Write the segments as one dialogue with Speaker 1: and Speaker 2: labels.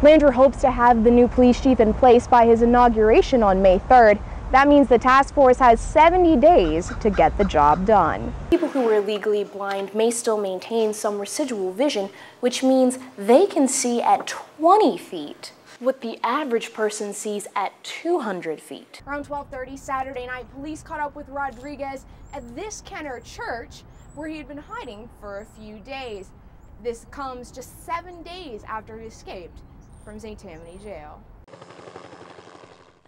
Speaker 1: Landrieu hopes to have the new police chief in place by his inauguration on May 3rd. That means the task force has 70 days to get the job done. People who are legally blind may still maintain some residual vision, which means they can see at 20 feet. What the average person sees at 200 feet. Around 12:30 Saturday night, police caught up with Rodriguez at this Kenner church where he had been hiding for a few days. This comes just 7 days after he escaped from St. Tammany Jail.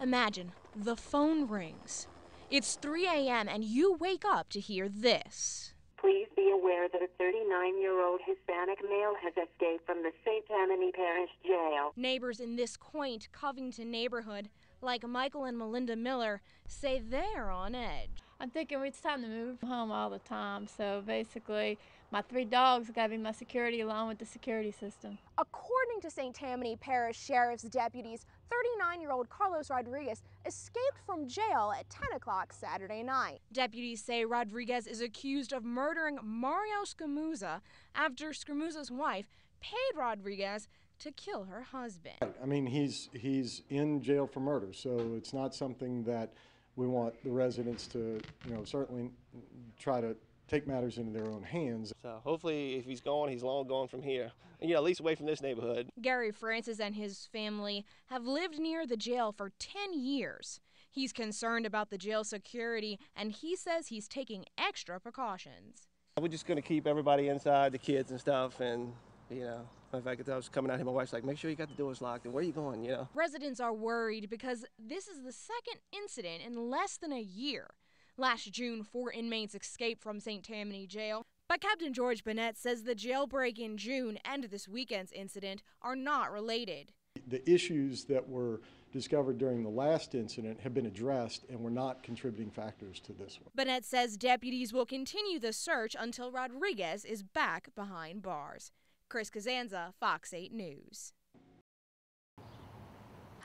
Speaker 1: Imagine the phone rings. It's 3 a.m. and you wake up to hear this.
Speaker 2: Please be aware that a 39-year-old Hispanic male has escaped from the St. Tammany Parish Jail.
Speaker 1: Neighbors in this quaint Covington neighborhood, like Michael and Melinda Miller, say they're on edge.
Speaker 3: I'm thinking it's time to move home all the time, so basically my 3 dogs got to be my security along with the security system.
Speaker 1: According to St. Tammany Parish Sheriff's deputies, 39-year-old Carlos Rodriguez escaped from jail at 10 o'clock Saturday night. Deputies say Rodriguez is accused of murdering Mario Scamuza after Scamuza's wife paid Rodriguez to kill her husband.
Speaker 4: I mean, he's in jail for murder, so it's not something that we want the residents to, certainly try to take matters into their own hands.
Speaker 5: So hopefully if he's gone, he's long gone from here. At least away from this neighborhood.
Speaker 1: Gary Francis and his family have lived near the jail for 10 years. He's concerned about the jail security, and he says he's taking extra precautions.
Speaker 5: We're just going to keep everybody inside, the kids and stuff, and, in fact, I was coming out here, my wife's like, make sure you got the doors locked, and where are you going,
Speaker 1: Residents are worried because this is the second incident in less than a year. Last June, 4 inmates escaped from St. Tammany Jail, but Captain George Bennett says the jailbreak in June and this weekend's incident are not related.
Speaker 4: The issues that were discovered during the last incident have been addressed and were not contributing factors to this one.
Speaker 1: Bennett says deputies will continue the search until Rodriguez is back behind bars. Cusanza, Fox 8 News.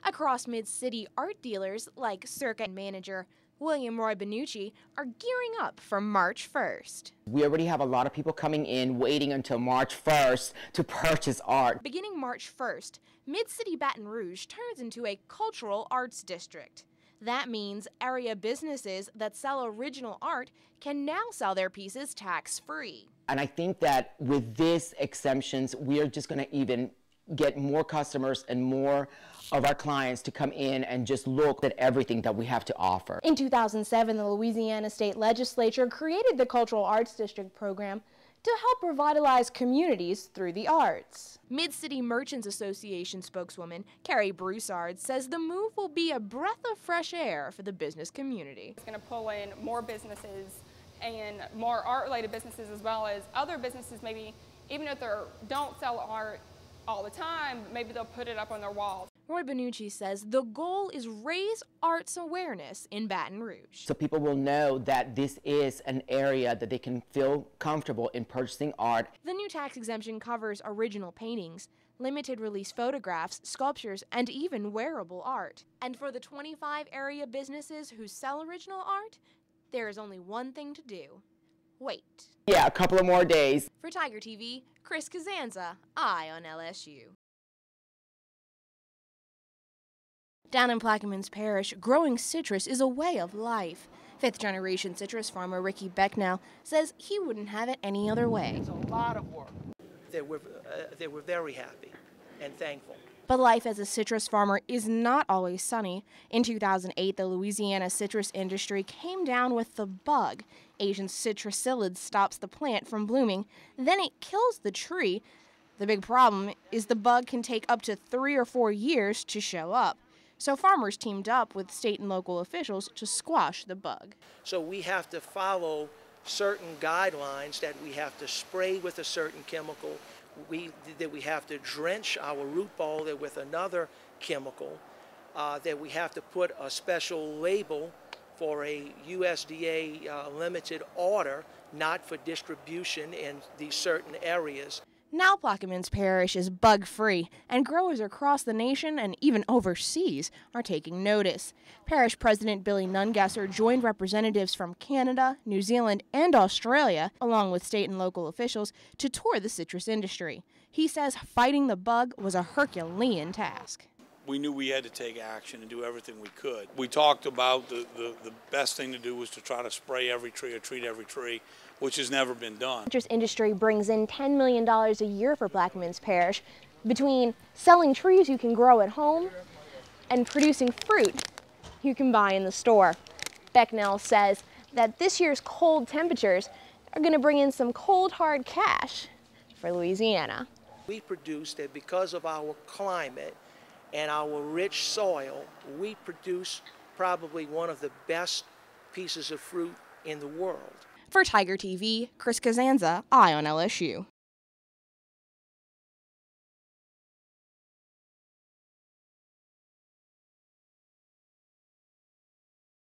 Speaker 1: Across Mid-City, art dealers like Circa manager William Roy Benucci are gearing up for March 1st.
Speaker 6: We already have a lot of people coming in waiting until March 1st to purchase art.
Speaker 1: Beginning March 1st, Mid-City Baton Rouge turns into a cultural arts district. That means area businesses that sell original art can now sell their pieces tax-free.
Speaker 6: And I think that with these exemptions, we are just going to even get more customers and more of our clients to come in and just look at everything that we have to offer.
Speaker 1: In 2007, the Louisiana State Legislature created the Cultural Arts District program to help revitalize communities through the arts. Mid-City Merchants Association spokeswoman Carrie Broussard says the move will be a breath of fresh air for the business community.
Speaker 7: It's going to pull in more businesses and more art-related businesses, as well as other businesses, maybe even if they don't sell art all the time, maybe they'll put it up on their walls.
Speaker 1: Roy Benucci says the goal is raise arts awareness in Baton Rouge.
Speaker 6: So people will know that this is an area that they can feel comfortable in purchasing art.
Speaker 1: The new tax exemption covers original paintings, limited release photographs, sculptures, and even wearable art. And for the 25 area businesses who sell original art, there is only one thing to do. Wait.
Speaker 6: Yeah, a couple of more days.
Speaker 1: For Tiger TV, Kris Cusanza, Eye on LSU. Down in Plaquemines Parish, growing citrus is a way of life. Fifth-generation citrus farmer Ricky Becknell says he wouldn't have it any other way.
Speaker 8: It's a lot of work. They were very happy and thankful.
Speaker 1: But life as a citrus farmer is not always sunny. In 2008, the Louisiana citrus industry came down with the bug. Asian citrusillid stops the plant from blooming, then it kills the tree. The big problem is the bug can take up to 3 or 4 years to show up. So farmers teamed up with state and local officials to squash the bug.
Speaker 8: So we have to follow certain guidelines that we have to spray with a certain chemical, that we have to drench our root ball with another chemical, that we have to put a special label for a USDA limited order, not for distribution in these certain areas.
Speaker 1: Now Plaquemines Parish is bug-free, and growers across the nation and even overseas are taking notice. Parish President Billy Nungesser joined representatives from Canada, New Zealand, and Australia, along with state and local officials, to tour the citrus industry. He says fighting the bug was a Herculean task.
Speaker 9: We knew we had to take action and do everything we could. We talked about the best thing to do was to try to spray every tree or treat every tree, which has never been done.
Speaker 1: The citrus industry brings in $10 million a year for Plaquemines Parish between selling trees you can grow at home and producing fruit you can buy in the store. Becknell says that this year's cold temperatures are going to bring in some cold hard cash for Louisiana.
Speaker 8: We produce that because of our climate and our rich soil, we produce probably one of the best pieces of fruit in the world.
Speaker 1: For Tiger TV, Cusanza, Eye on LSU.